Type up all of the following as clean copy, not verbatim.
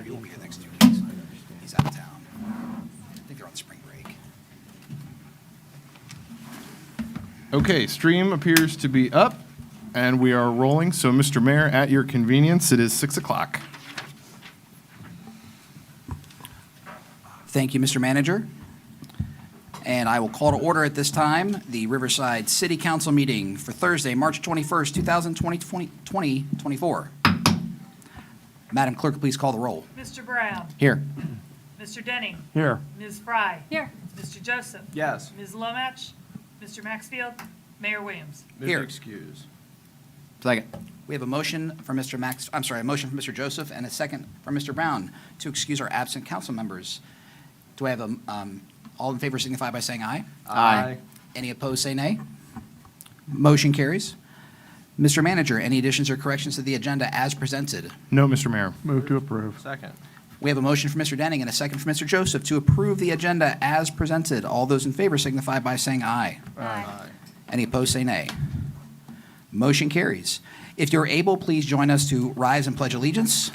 He won't be here the next 2 weeks. He's out of town. I think they're on spring break. Okay, stream appears to be up, and we are rolling. So, Mr. Mayor, at your convenience, it is 6 o'clock. Thank you, Mr. Manager. And I will call to order at this time the Riverside City Council meeting for Thursday, March 21st, 2024. Madam Clerk, please call the roll. Mr. Brown. Here. Mr. Denning. Here. Ms. Fry. Here. Mr. Joseph. Yes. Ms. Lomach. Mr. Maxfield. Mayor Williams. Move Here. to excuse. Second. We have a motion from Mr. a motion from Mr. Joseph and a second from Mr. Brown to excuse our absent council members. Do I have all in favor signify by saying aye? Aye. Any opposed, say nay. Motion carries. Mr. Manager, any additions or corrections to the agenda as presented? No, Mr. Mayor. Move to approve. Second. We have a motion from Mr. Denning and a second from Mr. Joseph to approve the agenda as presented. All those in favor signify by saying aye. Aye. Any opposed, say nay. Motion carries. If you're able, please join us to rise and pledge allegiance.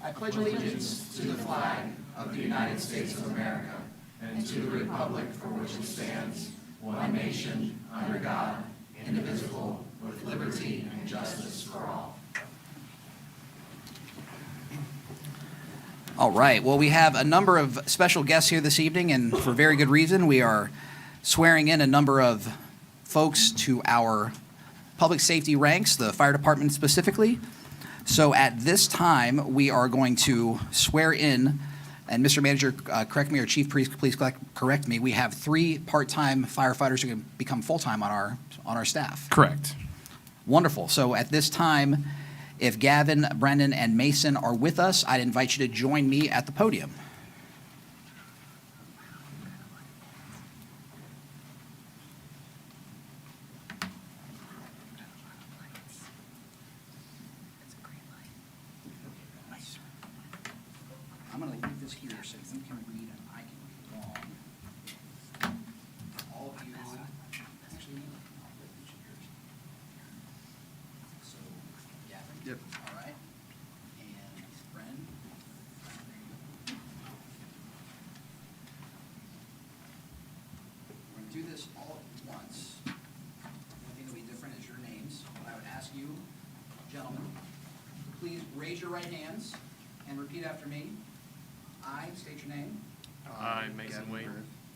I pledge allegiance to the flag of the United States of America and to the republic for which it stands, one nation, under God, indivisible, with liberty and justice for all. All right. Well, we have a number of special guests here this evening, and for very good reason. We are swearing in a number of folks to our public safety ranks, the fire department specifically. So at this time, we are going to swear in, and Mr. Manager, correct me, or Chief, please correct me. We have 3 part-time firefighters who can become full-time on our staff. Correct. Wonderful. So at this time, if Gavin, Brendan, and Mason are with us, I'd invite you to join me at the podium. I'm going to leave this here so you can read and I can read along. All of you, actually, I'll put each of yours. So, Gavin? Yep. All right. And Bren? We're going to do this all at once. The only thing that'll be different is your names. But I would ask you, gentlemen, to please raise your right hands and repeat after me. I state your name. I, Mason Wade,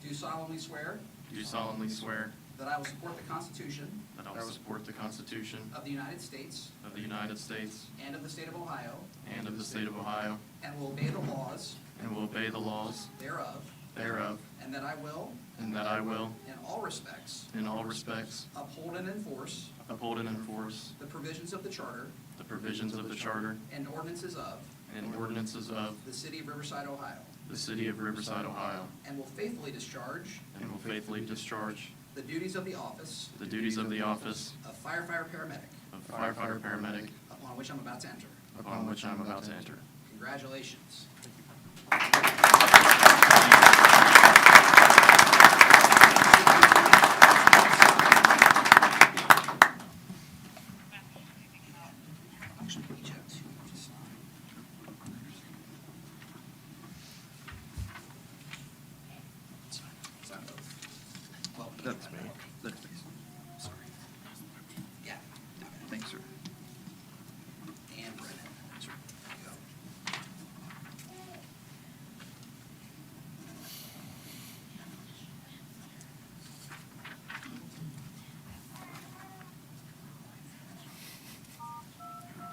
Do solemnly swear do solemnly swear that I will support the Constitution that I will support the Constitution of the United States of the United States and of the state of Ohio, and of the state of Ohio, and will obey the laws and will obey the laws thereof, thereof, and that I will, and that I will, in all respects, in all respects, uphold and enforce uphold and enforce the provisions of the Charter the provisions of the Charter and ordinances of and ordinances of the city of Riverside, Ohio, the city of Riverside, Ohio, and will faithfully discharge and will faithfully discharge the duties of the office the duties of the office of firefighter paramedic of firefighter paramedic upon which I'm about to enter. upon which I am about to enter. Congratulations. Actually, each have 2 to sign. Sign both. Well, That's me. That's me. Sorry. Yeah. Thanks, sir. And Brennan. There you go.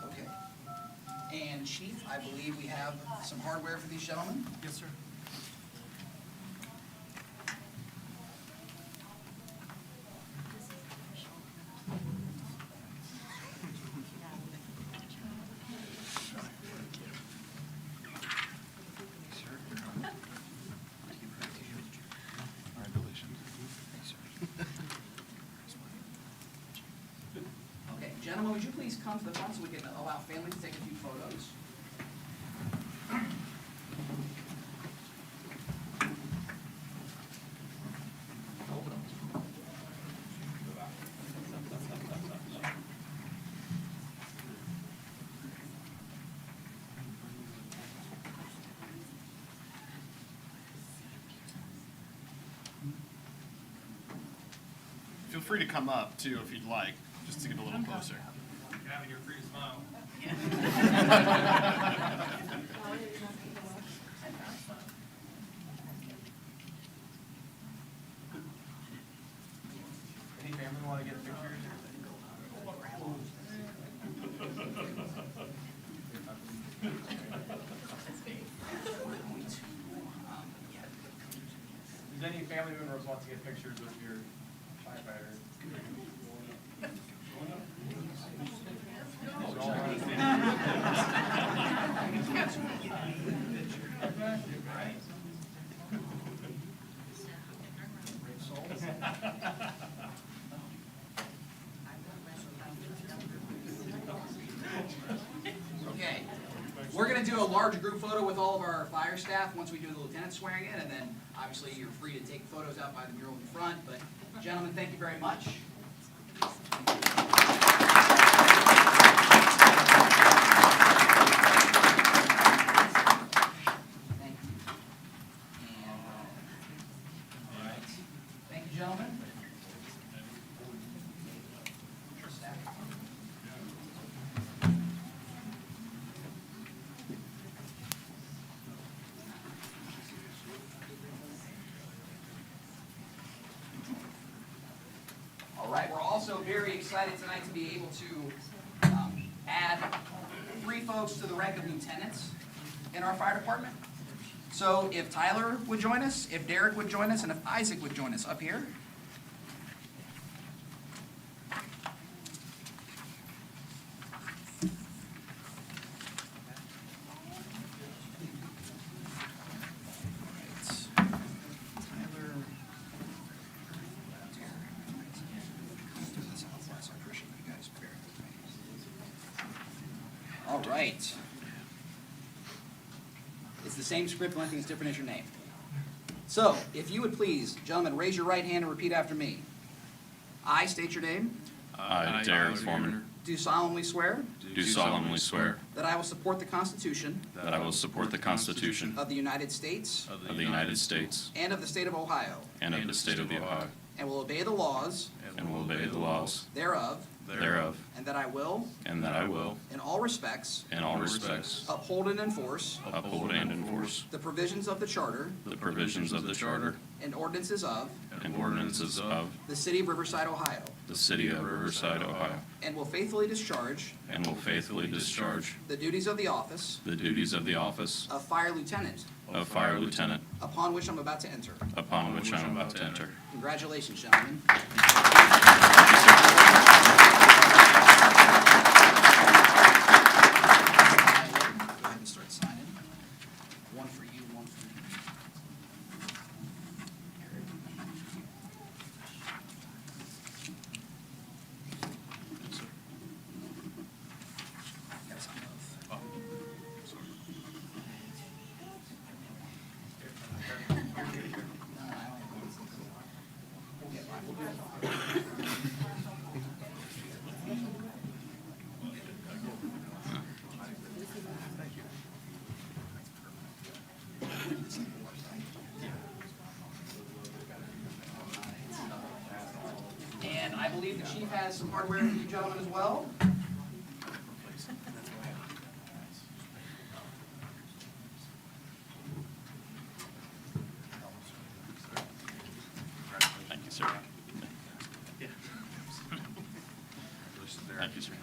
Okay. And Chief, I believe we have some hardware for these gentlemen? Yes, sir. Okay, gentlemen, would you please come to the front so we can allow families to take a few photos? feel free to come up too if you'd like, just to get a little closer. Gavin, you're free to smile. Any family want to get pictures? Does any family members want to get pictures with your firefighter? Okay, we're gonna do a large group photo with all of our fire staff once we do the lieutenant swearing in, and then obviously you're free to take photos out by the mural in front, but gentlemen, thank you very much. Thank you. And, all right. Thank you, gentlemen. All right, we're also very excited tonight to be able to add 3 folks to the rank of lieutenants in our fire department. So if Tyler would join us, if Derek would join us, and if Isaac would join us up here. All right. It's the same script, the only thing that's different is your name. So, if you would please, gentlemen, raise your right hand and repeat after me. I state your name, I, Derek Foreman, do solemnly swear do solemnly swear that I will support the Constitution that I will support the Constitution of the United States of the United States and of the state of Ohio, and of the state of Ohio, and will obey the laws and will obey the laws thereof, thereof, and that I will, and that I will, in all respects, in all respects, uphold and enforce uphold and enforce the provisions of the Charter the provisions of the Charter and ordinances of and ordinances of the city of Riverside, Ohio, the city of Riverside, Ohio, and will faithfully discharge and will faithfully discharge the duties of the office the duties of the office of Fire Lieutenant, of Fire Lieutenant, upon which I'm about to enter. upon which I am about to enter. Congratulations, gentlemen. Go ahead and start signing. One for you, one for me. Gotta sign both. We'll get by. We'll do it. And I believe the chief has some hardware for you gentlemen as well. Thank you, sir. Thank you, sir.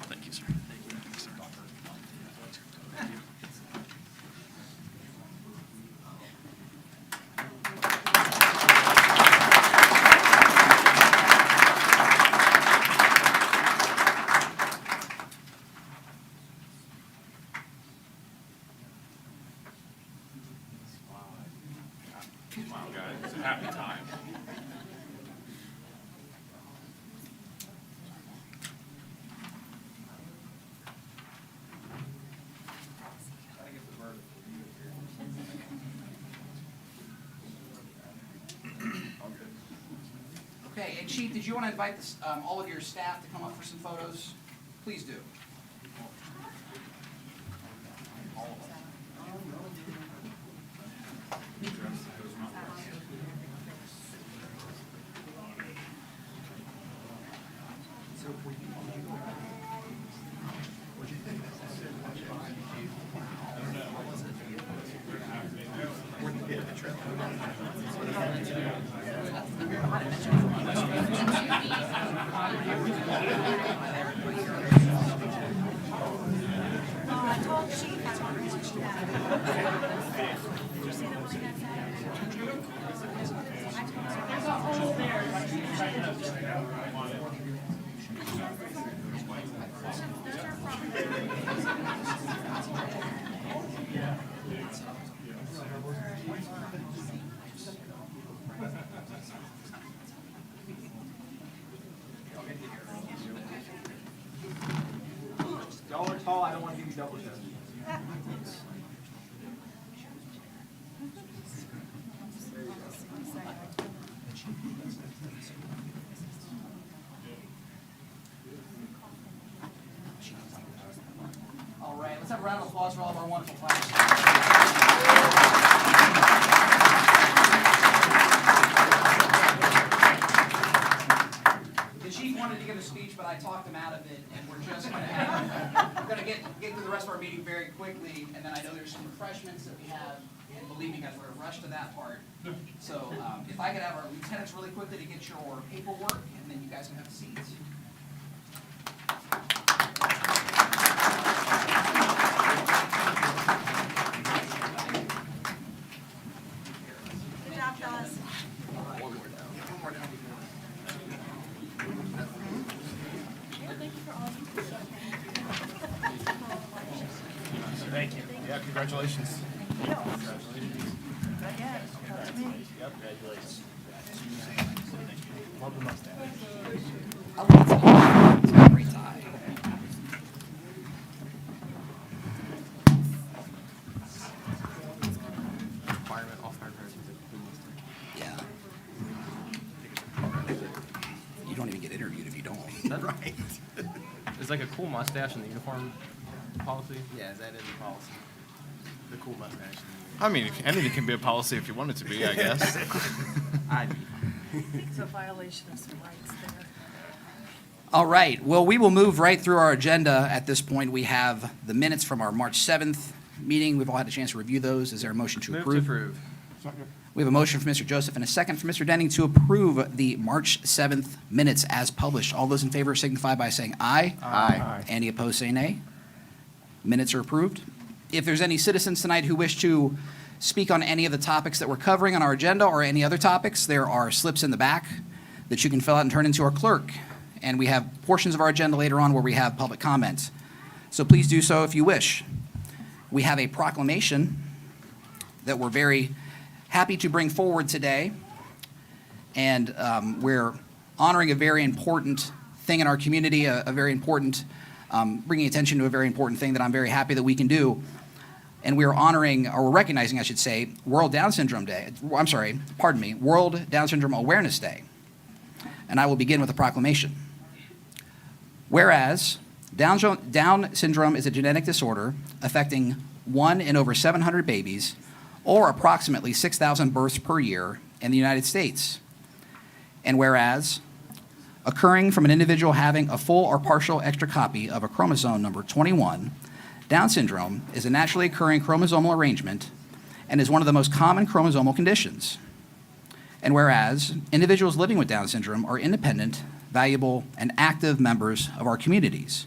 Thank you, sir. Wow, guys, it's a happy time. Okay, and Chief, did you want to invite all of your staff to come up for some photos? Please do. Y'all are tall, I don't want to give you double chest. All right, let's have a round of applause for all of our wonderful flags. The chief wanted to give a speech, but I talked him out of it, and we're just gonna get through the rest of our meeting very quickly, and then I know there's some refreshments that we have, and believe me, guys, we're gonna rush to that part. So, if I could have our lieutenants really quickly to get your paperwork, and then you guys can have a seat. Good job, fellas. Thank you. Yeah, congratulations. Love the mustache. I love the tie. It's a great tie. Yeah. You don't even get interviewed if you don't. Right. It's like a cool mustache in the uniform policy. Yeah, that is a policy. The cool mustache. I mean, anything can be a policy if you want it to be, I guess. It's a violation of some rights there. All right. Well, we will move right through our agenda. At this point, we have the minutes from our March 7th meeting. We've all had a chance to review those. Is there a motion to Move approve? to approve. We have a motion from Mr. Joseph and a second from Mr. Denning to approve the March 7th minutes as published. All those in favor signify by saying aye. Aye. Any opposed, say nay. Minutes are approved. If there's any citizens tonight who wish to speak on any of the topics that we're covering on our agenda or any other topics, there are slips in the back that you can fill out and turn into our clerk. And we have portions of our agenda later on where we have public comment. So please do so if you wish. We have a proclamation that we're very happy to bring forward today. And we're honoring a very important thing in our community, a very important, bringing attention to a very important thing that I'm very happy that we can do. And we are honoring, or we're recognizing, I should say, World Down Syndrome Day. World Down Syndrome Awareness Day. And I will begin with a proclamation. Whereas Down syndrome is a genetic disorder affecting 1 in over 700 babies, or approximately 6,000 births per year in the United States. And whereas occurring from an individual having a full or partial extra copy of a chromosome number 21, Down syndrome is a naturally occurring chromosomal arrangement and is one of the most common chromosomal conditions. And whereas individuals living with Down syndrome are independent, valuable, and active members of our communities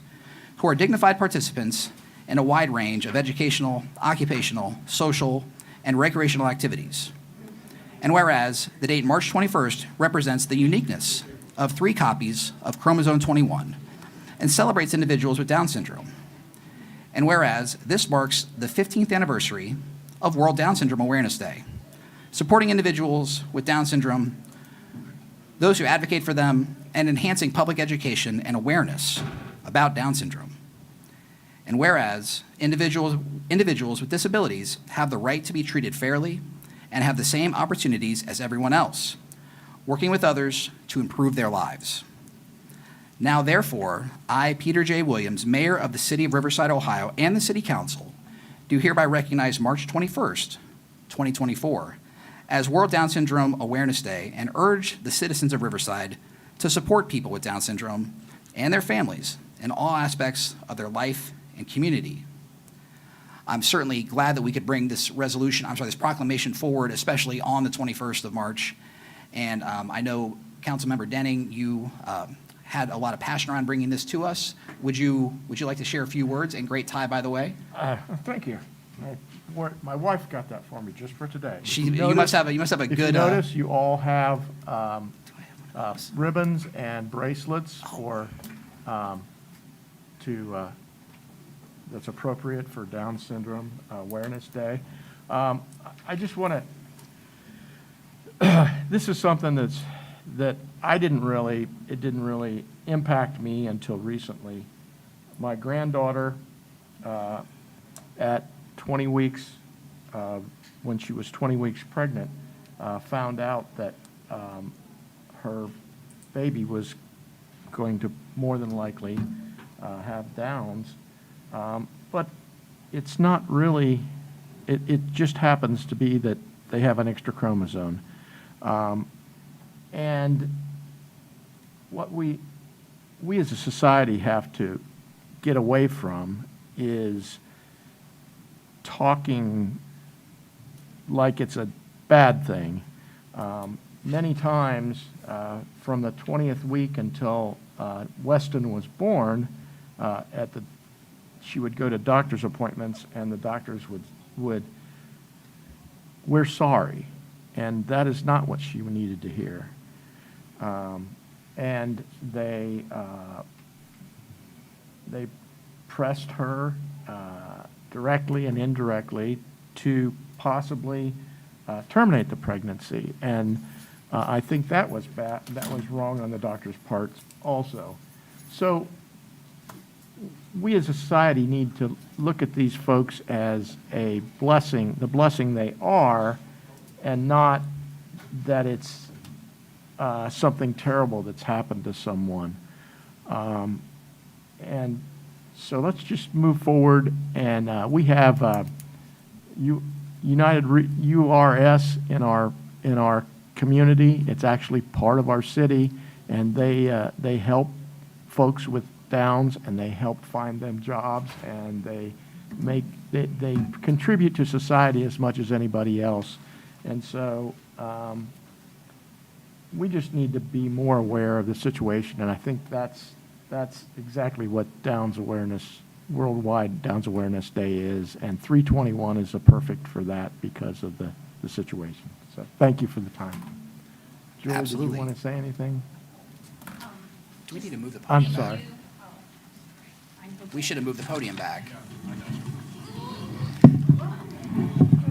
who are dignified participants in a wide range of educational, occupational, social, and recreational activities. And whereas the date March 21st represents the uniqueness of 3 copies of chromosome 21 and celebrates individuals with Down syndrome. And whereas this marks the 15th anniversary of World Down Syndrome Awareness Day, supporting individuals with Down syndrome, those who advocate for them, and enhancing public education and awareness about Down syndrome. And whereas individuals with disabilities have the right to be treated fairly and have the same opportunities as everyone else, working with others to improve their lives. Now, therefore, I, Peter J. Williams, Mayor of the City of Riverside, Ohio, and the City Council, do hereby recognize March 21st, 2024, as World Down Syndrome Awareness Day and urge the citizens of Riverside to support people with Down syndrome and their families in all aspects of their life and community. I'm certainly glad that we could bring this proclamation forward, especially on the 21st of March. And I know, Councilmember Denning, you had a lot of passion around bringing this to us. Would you like to share a few words? And great tie, by the way. Thank you. My wife got that for me just for today. If You must have a If you good. notice, you all have ribbons and bracelets that's appropriate for Down Syndrome Awareness Day. I just want to, this is something that it didn't really impact me until recently. My granddaughter, at 20 weeks, when she was 20 weeks pregnant, found out that her baby was going to more than likely have Downs. But it's not really, it just happens to be that they have an extra chromosome. And what we as a society have to get away from is talking like it's a bad thing. Many times, from the 20th week until Weston was born, she would go to doctor's appointments, and the doctors would, "We're sorry," and that is not what she needed to hear. And they pressed her directly and indirectly to possibly terminate the pregnancy, and I think that was bad. That was wrong on the doctor's part also. So we as a society need to look at these folks as a blessing, the blessing they are, and not that it's something terrible that's happened to someone. And so let's just move forward, and we have United URS in our community. It's actually part of our city, and they help folks with Downs, and they help find them jobs, and they contribute to society as much as anybody else. And so we just need to be more aware of the situation, and I think that's exactly what Worldwide Downs Awareness Day is, and 3/21 is perfect for that because of the situation. So thank you for the time. Julie, Absolutely. did you want to say anything? Do we need to move the I'm podium back? sorry. We should have moved the podium back.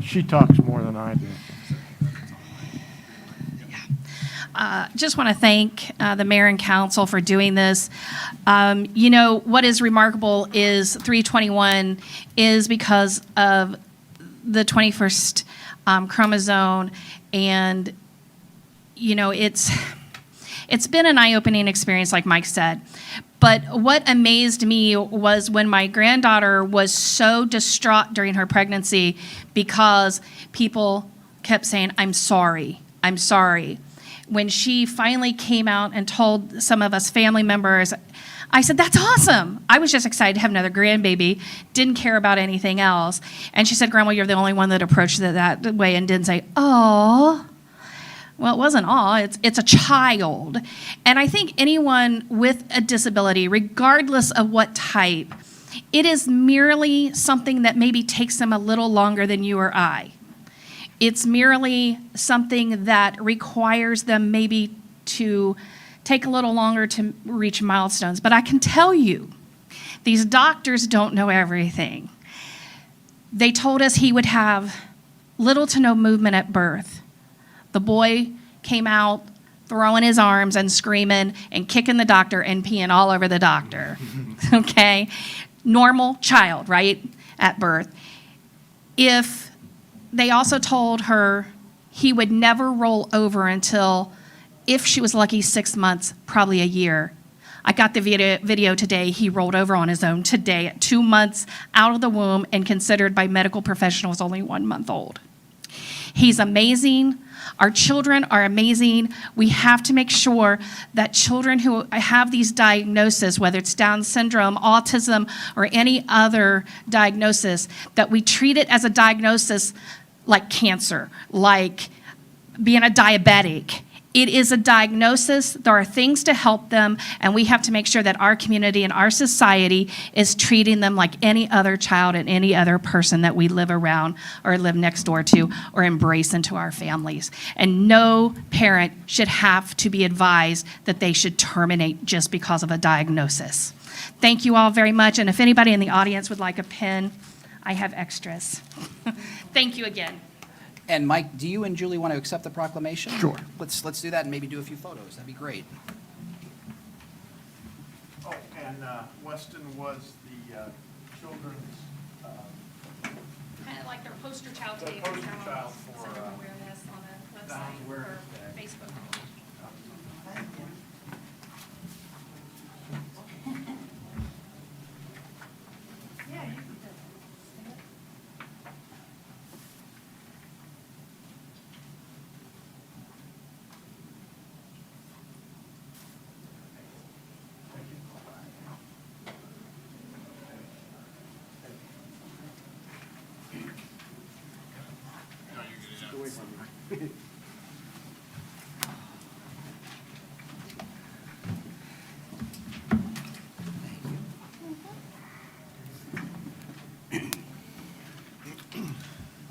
She talks more than I do. Just want to thank the mayor and council for doing this. What is remarkable is 3/21 is because of the 21st chromosome, and it's been an eye-opening experience, like Mike said. But what amazed me was when my granddaughter was so distraught during her pregnancy because people kept saying, "I'm sorry, I'm sorry." When she finally came out and told some of us family members, I said, "That's awesome." I was just excited to have another grandbaby, didn't care about anything else. And she said, "Grandma, you're the only one that approached it that way and didn't say, 'Oh.'" Well, it wasn't all. It's a child. And I think anyone with a disability, regardless of what type, it is merely something that maybe takes them a little longer than you or I. It's merely something that requires them maybe to take a little longer to reach milestones. But I can tell you, these doctors don't know everything. They told us he would have little to no movement at birth. The boy came out throwing his arms and screaming and kicking the doctor and peeing all over the doctor. Okay? Normal child, right? At birth. They also told her he would never roll over until, if she was lucky, 6 months, probably a year. I got the video today. He rolled over on his own today at 2 months out of the womb and considered by medical professionals only 1 month old. He's amazing. Our children are amazing. We have to make sure that children who have these diagnoses, whether it's Down syndrome, autism, or any other diagnosis, that we treat it as a diagnosis like cancer, like being a diabetic. It is a diagnosis. There are things to help them, and we have to make sure that our community and our society is treating them like any other child and any other person that we live around or live next door to or embrace into our families. And no parent should have to be advised that they should terminate just because of a diagnosis. Thank you all very much, and if anybody in the audience would like a pen, I have extras. Thank you again. And Mike, do you and Julie want to accept the proclamation? Sure. Let's do that and maybe do a few photos. That'd be great. Oh, and Weston was the children's, Kind of like their poster child today for poster child for, some awareness on a Down's website or Awareness Day. Facebook.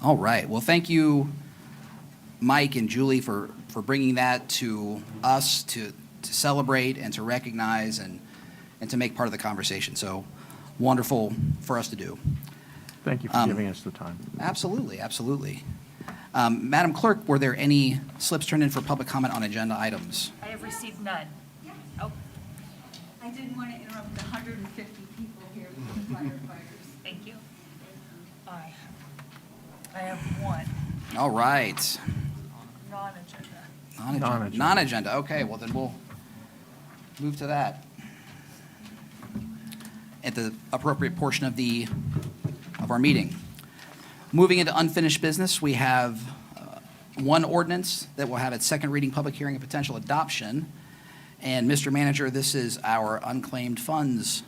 All right. Well, thank you, Mike and Julie, for bringing that to us to celebrate and to recognize and to make part of the conversation. So wonderful for us to do. thank you for giving us the time. Absolutely, absolutely. Madam Clerk, were there any slips turned in for public comment on agenda items? I have received none. Yes. Oh, I didn't want to interrupt the 150 people here with the firefighters. thank you. I have one, All right. non-agenda. Non-agenda. Non-agenda, okay, well then we'll move to that at the appropriate portion of our meeting. Moving into unfinished business, we have one ordinance that will have its second reading, public hearing, and potential adoption. And Mr. Manager, this is our unclaimed funds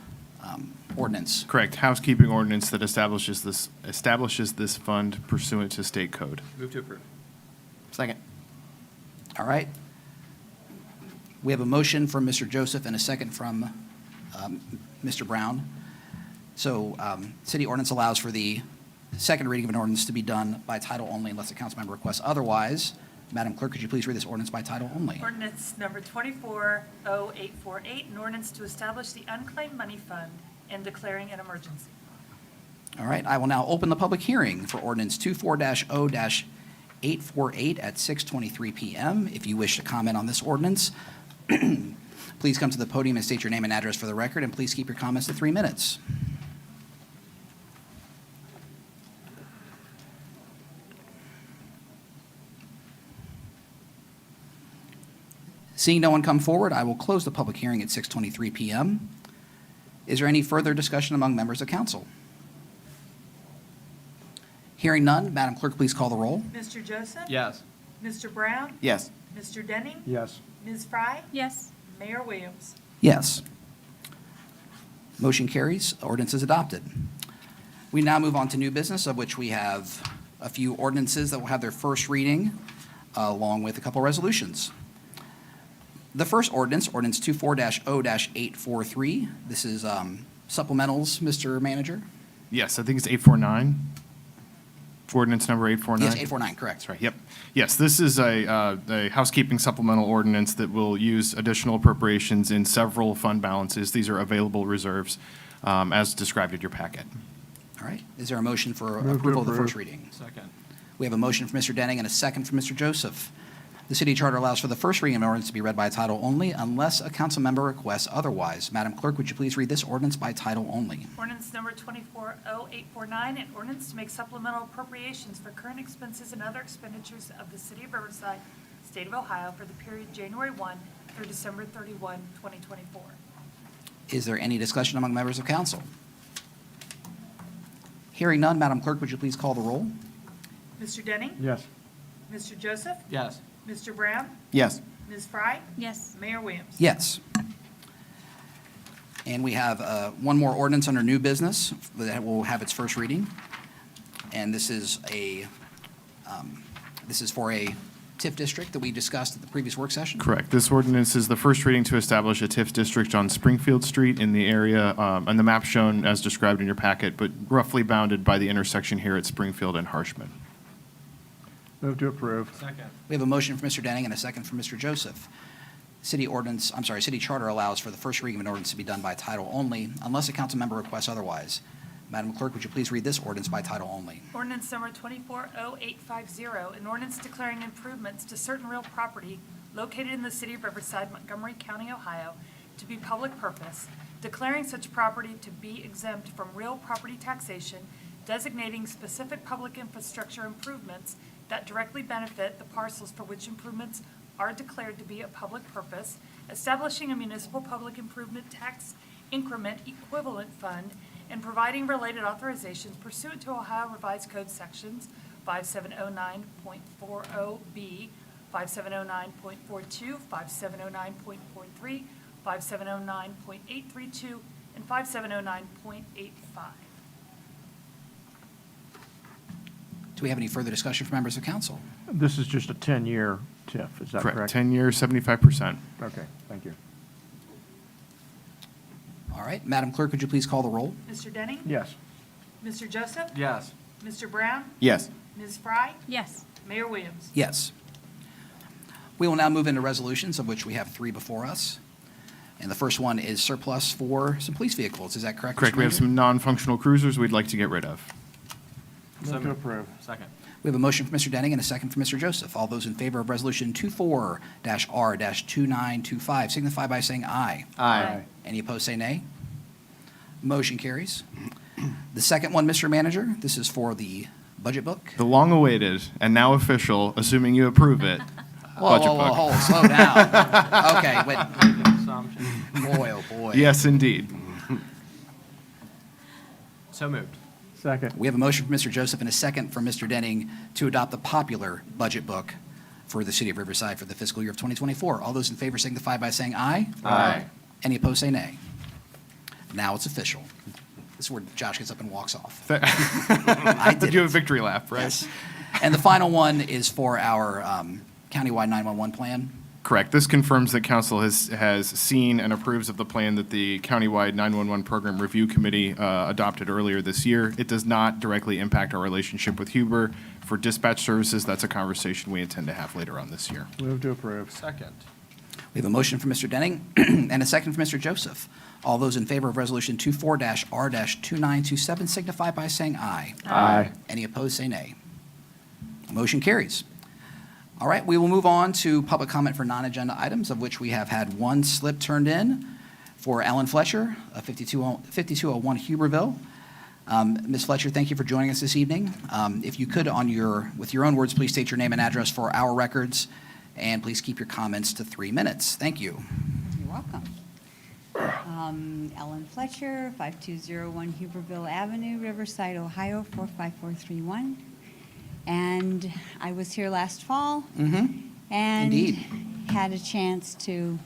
ordinance. Correct. Housekeeping ordinance that establishes this fund pursuant to state code. Move to approve. Second. All right? We have a motion from Mr. Joseph and a second from Mr. Brown. So city ordinance allows for the second reading of an ordinance to be done by title only unless the council member requests otherwise. Madam Clerk, could you please read this ordinance by title only? Ordinance number 240848, an ordinance to establish the unclaimed money fund and declaring an emergency. All right, I will now open the public hearing for ordinance 24-0-848 at 6:23 PM. If you wish to comment on this ordinance, please come to the podium and state your name and address for the record, and please keep your comments to 3 minutes. Seeing no one come forward, I will close the public hearing at 6:23 PM. Is there any further discussion among members of council? Hearing none, Madam Clerk, please call the roll. Mr. Joseph? Yes. Mr. Brown? Yes. Mr. Denning? Yes. Ms. Fry? Yes. Mayor Williams? Yes. Motion carries. Ordinance is adopted. We now move on to new business, of which we have a few ordinances that will have their first reading, along with a couple resolutions. The first ordinance, ordinance 24-0-843. This is supplementals, Mr. Manager. Yes, I think it's 849. Ordinance number 849. Yes, 849, correct. That's right, yep. Yes, this is a housekeeping supplemental ordinance that will use additional appropriations in several fund balances. These are available reserves as described in your packet. All right. Is there a motion for Move to approval of the approve. first reading? Second. We have a motion from Mr. Denning and a second from Mr. Joseph. The city charter allows for the first reading of an ordinance to be read by title only unless a council member requests otherwise. Madam Clerk, would you please read this ordinance by title only? Ordinance number 240849, an ordinance to make supplemental appropriations for current expenses and other expenditures of the city of Riverside, state of Ohio, for the period January 1 through December 31, 2024. Is there any discussion among members of council? Hearing none, Madam Clerk, would you please call the roll? Mr. Denning? Yes. Mr. Joseph? Yes. Mr. Brown? Yes. Ms. Fry? Yes. Mayor Williams? Yes. And we have one more ordinance under new business that will have its first reading. And this is for a TIF district that we discussed at the previous work session? Correct. This ordinance is the first reading to establish a TIF district on Springfield Street in the area, on the map shown as described in your packet, but roughly bounded by the intersection here at Springfield and Harshman. Move to approve. Second. We have a motion from Mr. Denning and a second from Mr. Joseph. City charter allows for the first reading of an ordinance to be done by title only unless a council member requests otherwise. Madam Clerk, would you please read this ordinance by title only? Ordinance number 240850, an ordinance declaring improvements to certain real property located in the city of Riverside, Montgomery County, Ohio, to be public purpose, declaring such property to be exempt from real property taxation, designating specific public infrastructure improvements that directly benefit the parcels for which improvements are declared to be a public purpose, establishing a municipal public improvement tax increment equivalent fund, and providing related authorizations pursuant to Ohio Revised Code Sections 5709.40B, 5709.42, 5709.43, 5709.832, and 5709.85. Do we have any further discussion from members of council? This is just a 10-year TIF, is that correct? 10 years, 75%. Okay, thank you. All right, Madam Clerk, would you please call the roll? Mr. Denning? Yes. Mr. Joseph? Yes. Mr. Brown? Yes. Ms. Fry? Yes. Mayor Williams? Yes. We will now move into resolutions, of which we have 3 before us. And the first one is surplus for some police vehicles. Is that correct? Correct. Mr. We have Manager? some non-functional cruisers we'd like to get rid of. Move to approve. Second. We have a motion from Mr. Denning and a second from Mr. Joseph. All those in favor of Resolution 24-R-2925 signify by saying aye. Aye. Any opposed, say nay. Motion carries. The second one, Mr. Manager, this is for the budget book. The long-awaited and now official, assuming you approve it, budget book. Whoa, slow down. Okay, wait, Assumption. boy, oh boy. Yes, indeed. So moved. Second. We have a motion from Mr. Joseph and a second from Mr. Denning to adopt the popular budget book for the city of Riverside for the fiscal year of 2024. All those in favor signify by saying aye. Aye. Any opposed, say nay. Now it's official. This is where Josh gets up and walks off. Did I did you have it. a victory lap, right? Yes. And the final one is for our countywide 911 plan. Correct. This confirms that council has seen and approves of the plan that the countywide 911 Program Review Committee adopted earlier this year. It does not directly impact our relationship with Huber. For dispatch services, that's a conversation we intend to have later on this year. Move to approve. Second. We have a motion from Mr. Denning and a second from Mr. Joseph. All those in favor of Resolution 24-R-2927 signify by saying aye. Aye. Any opposed, say nay. Motion carries. All right, we will move on to public comment for non-agenda items, of which we have had one slip turned in for Ellen Fletcher of 5201 Huberville. Ms. Fletcher, thank you for joining us this evening. If you could, with your own words, please state your name and address for our records, and please keep your comments to 3 minutes. Thank you. You're welcome. Ellen Fletcher, 5201 Huberville Avenue, Riverside, Ohio, 45431. And I was here last fall. Mm-hmm. And Indeed. had a chance to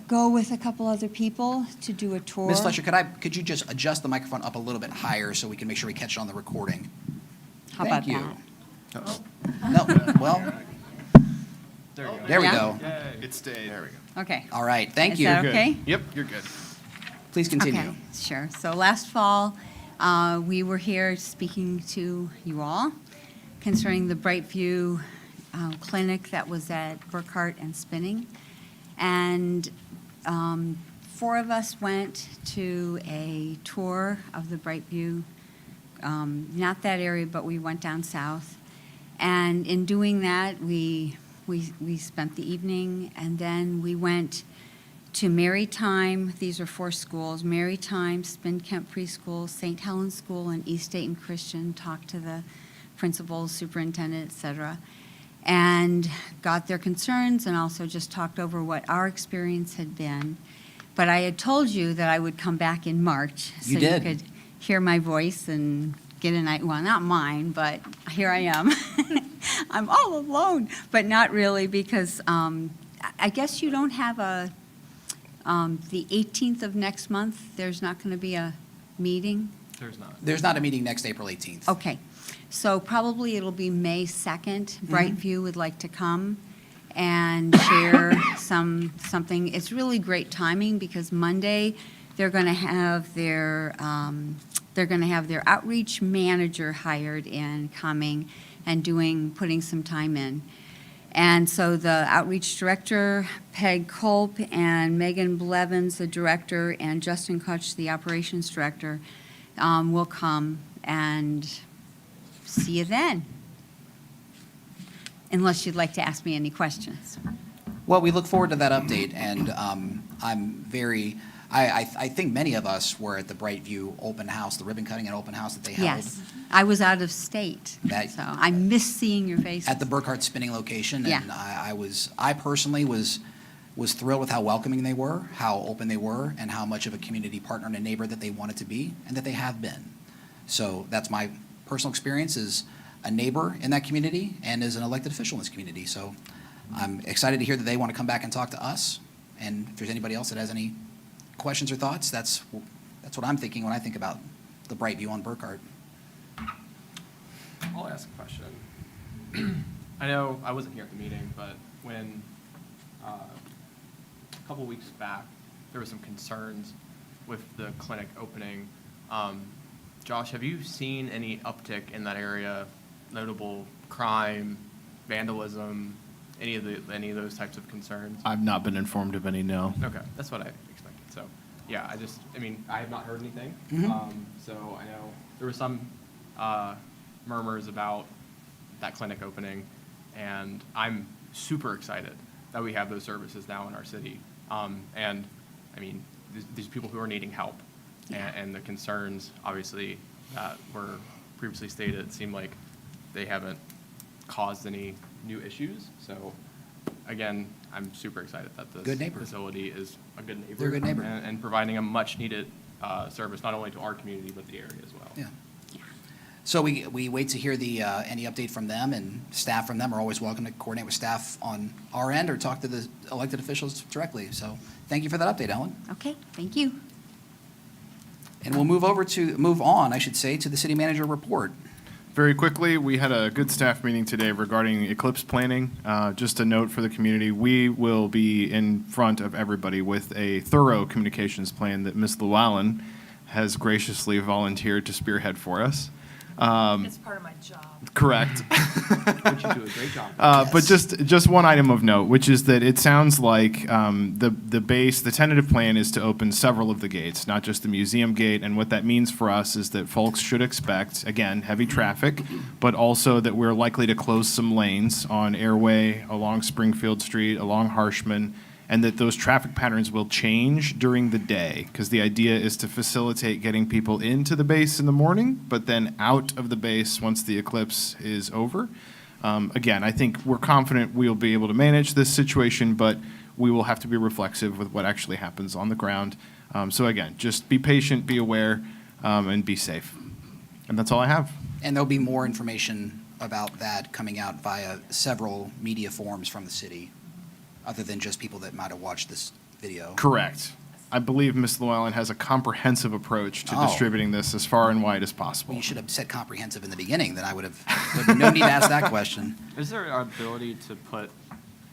go with a couple other people to do a tour. Ms. Fletcher, could you just adjust the microphone up a little bit higher so we can make sure we catch it on the recording? How Thank about you. that? No, well, There you go. there we Yeah? go. Yay. It stayed. There we go. Okay. All right, thank Is you. that Good. okay? Yep, you're good. Please continue. Okay, sure. So last fall, we were here speaking to you all concerning the Brightview clinic that was at Burkhart and Spinning. And 4 of us went to a tour of the Brightview, not that area, but we went down south. And in doing that, we spent the evening, and then we went to Marytime. These are 4 schools: Marytime, Spin Kemp Preschool, St. Helens School, and East Dayton Christian. Talked to the principals, superintendent, et cetera, and got their concerns, and also just talked over what our experience had been. But I had told you that I would come back in March. You so did. you could hear my voice and get an idea. Well, not mine, but here I am. I'm all alone, but not really, because I guess you don't have the 18th of next month, there's not going to be a meeting. There's not. There's not a meeting next April 18th. Okay, so probably it'll be May 2nd. Brightview would like to come and share something. It's really great timing because Monday, they're going to have their outreach manager hired in, coming and putting some time in. And so the outreach director, Peg Culp, and Megan Blevins, the director, and Justin Kutch, the operations director, will come and see you then. Unless you'd like to ask me any questions. Well, we look forward to that update, and I think many of us were at the Brightview open house, the ribbon cutting and open house that they held. Yes, I was out of state, That- so I miss seeing your faces. At the Burkhart Spinning location. Yeah. And I personally was thrilled with how welcoming they were, how open they were, and how much of a community partner and a neighbor that they wanted to be, and that they have been. So that's my personal experience as a neighbor in that community and as an elected official in this community. So I'm excited to hear that they want to come back and talk to us. And if there's anybody else that has any questions or thoughts, that's what I'm thinking when I think about the Brightview on Burkhart. I'll ask a question. I know I wasn't here at the meeting, but when a couple weeks back, there were some concerns with the clinic opening. Josh, have you seen any uptick in that area, notable crime, vandalism, any of those types of concerns? I've not been informed of any, no. Okay, that's what I expected. So, yeah, I have not heard anything. So I know there were some murmurs about that clinic opening, and I'm super excited that we have those services now in our city. And I mean, these people who are needing help, and the concerns, obviously, that were previously stated, seem like they haven't caused any new issues. So, again, I'm super excited that Good this neighbor. facility is a good neighbor. They're a good neighbor. And providing a much-needed service, not only to our community, but the area as well. Yeah. So we wait to hear any update from them, and staff from them are always welcome to coordinate with staff on our end or talk to the elected officials directly. So thank you for that update, Ellen. Okay, thank you. And we'll move on, I should say, to the city manager report. Very quickly, we had a good staff meeting today regarding eclipse planning. Just a note for the community, we will be in front of everybody with a thorough communications plan that Ms. Llewellyn has graciously volunteered to spearhead for us. It's part of my job. Correct. Which you do a great job. But just one item of note, which is that it sounds like the tentative plan is to open several of the gates, not just the museum gate. And what that means for us is that folks should expect, again, heavy traffic, but also that we're likely to close some lanes on Airway, along Springfield Street, along Harshman, and that those traffic patterns will change during the day, because the idea is to facilitate getting people into the base in the morning, but then out of the base once the eclipse is over. Again, I think we're confident we'll be able to manage this situation, but we will have to be reflexive with what actually happens on the ground. So again, just be patient, be aware, and be safe. And that's all I have. And there'll be more information about that coming out via several media forms from the city, other than just people that might have watched this video. Correct. I believe Ms. Llewellyn has a comprehensive approach to Oh. distributing this as far and wide as possible. You should have said comprehensive in the beginning, then I would have no need to ask that question. Is there an ability to put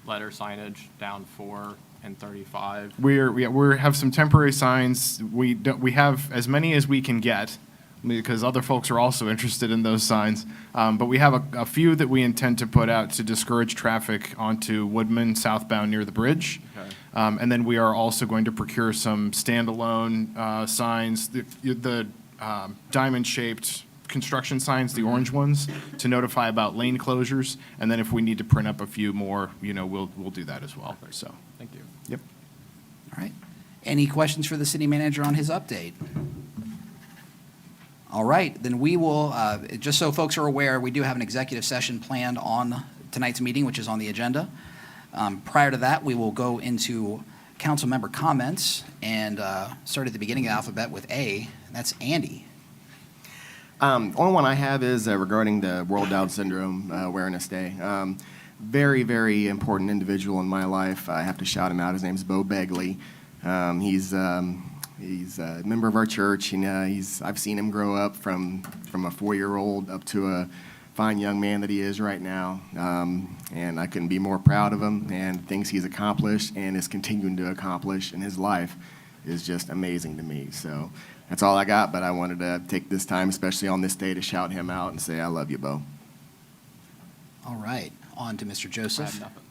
letter signage down 4 and 35? We have some temporary signs. We have as many as we can get, because other folks are also interested in those signs. But we have a few that we intend to put out to discourage traffic onto Woodman southbound near the bridge. Okay. And then we are also going to procure some standalone signs, the diamond-shaped construction signs, the orange ones, to notify about lane closures. And then if we need to print up a few more, we'll do that as well. So, Thank you. yep. All right. Any questions for the city manager on his update? All right, then we will, just so folks are aware, we do have an executive session planned on tonight's meeting, which is on the agenda. Prior to that, we will go into council member comments and start at the beginning of the alphabet with A, and that's Andy. Only one I have is regarding the World Down Syndrome Awareness Day. Very, very important individual in my life. I have to shout him out. His name's Bo Begley. He's He's a member of our church, and I've seen him grow up from a 4-year-old up to a fine young man that he is right now. And I couldn't be more proud of him, and things he's accomplished and is continuing to accomplish in his life is just amazing to me. So that's all I got, but I wanted to take this time, especially on this day, to shout him out and say, I love you, Bo. All right, on to Mr. I Joseph. have nothing.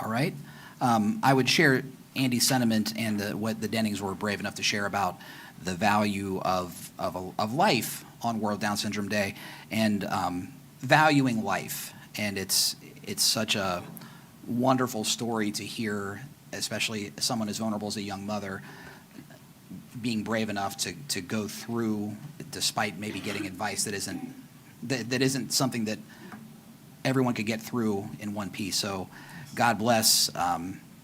All right. I would share Andy's sentiment and what the Dennings were brave enough to share about the value of life on World Down Syndrome Day and valuing life. And it's such a wonderful story to hear, especially someone as vulnerable as a young mother, being brave enough to go through, despite maybe getting advice that isn't something that everyone could get through in one piece. So God bless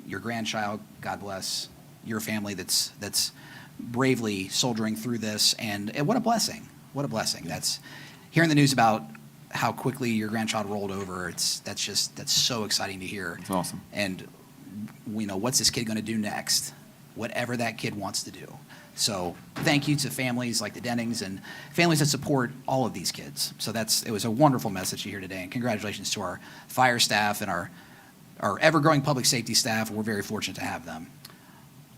your grandchild. God bless your family that's bravely soldiering through this. And what a blessing. What a blessing. That's hearing the news about how quickly your grandchild rolled over. That's so exciting to hear. It's awesome. And we know, what's this kid going to do next? Whatever that kid wants to do. So thank you to families like the Dennings and families that support all of these kids. So it was a wonderful message to hear today, and congratulations to our fire staff and our ever-growing public safety staff. We're very fortunate to have them.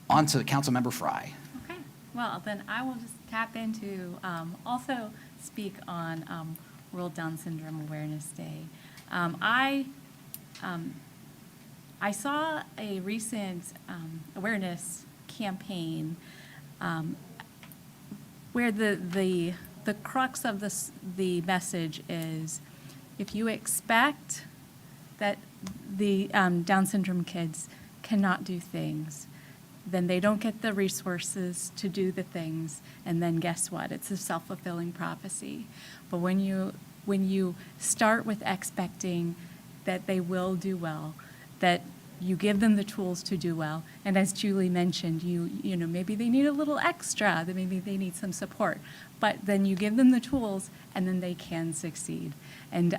On to Councilmember Fry. Okay, well, then I will just tap into, also speak on World Down Syndrome Awareness Day. I saw a recent awareness campaign where the crux of the message is, if you expect that the Down syndrome kids cannot do things, then they don't get the resources to do the things, and then guess what? It's a self-fulfilling prophecy. But when you start with expecting that they will do well, that you give them the tools to do well, and as Julie mentioned, you know, maybe they need a little extra, that maybe they need some support, but then you give them the tools, and then they can succeed. And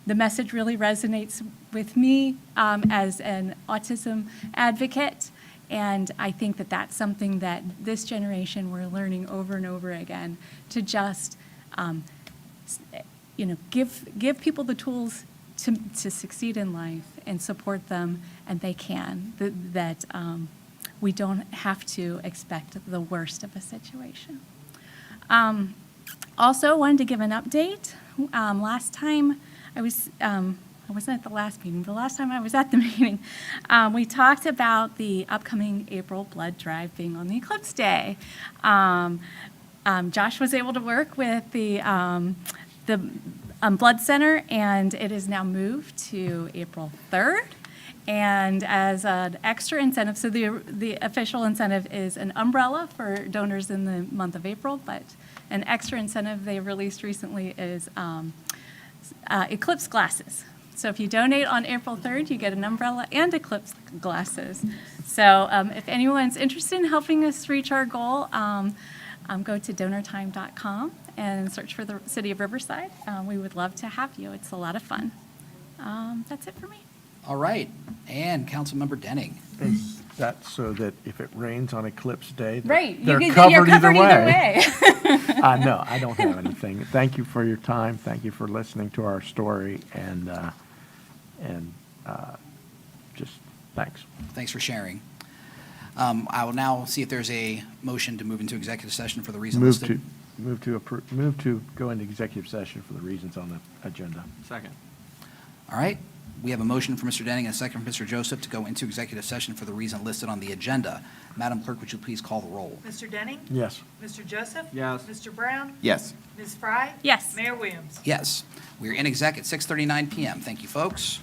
the message really resonates with me as an autism advocate, and I think that that's something that this generation, we're learning over and over again, to just give people the tools to succeed in life and support them, and they can. That we don't have to expect the worst of a situation. Also, wanted to give an update. Last time I wasn't at the last meeting. The last time I was at the meeting, we talked about the upcoming April blood drive being on the Eclipse Day. Josh was able to work with the Blood Center, and it is now moved to April 3rd. And as an extra incentive, so the official incentive is an umbrella for donors in the month of April, but an extra incentive they released recently is Eclipse glasses. So if you donate on April 3rd, you get an umbrella and Eclipse glasses. So if anyone's interested in helping us reach our goal, go to donortime.com and search for the City of Riverside. We would love to have you. It's a lot of fun. That's it for me. All right, and Councilmember Denning. Is that so that if it rains on Eclipse Day, Right. they're You're covered either way? way. No, I don't have anything. Thank you for your time. Thank you for listening to our story, and just thanks. Thanks for sharing. I will now see if there's a motion to move into executive session for the reason listed. Move to go into executive session for the reasons on the agenda. Second. All right, we have a motion from Mr. Denning and a second from Mr. Joseph to go into executive session for the reason listed on the agenda. Madam Clerk, would you please call the roll? Mr. Denning? Yes. Mr. Joseph? Yes. Mr. Brown? Yes. Ms. Fry? Yes. Mayor Williams? Yes, we are in exec at 6:39 PM. Thank you, folks.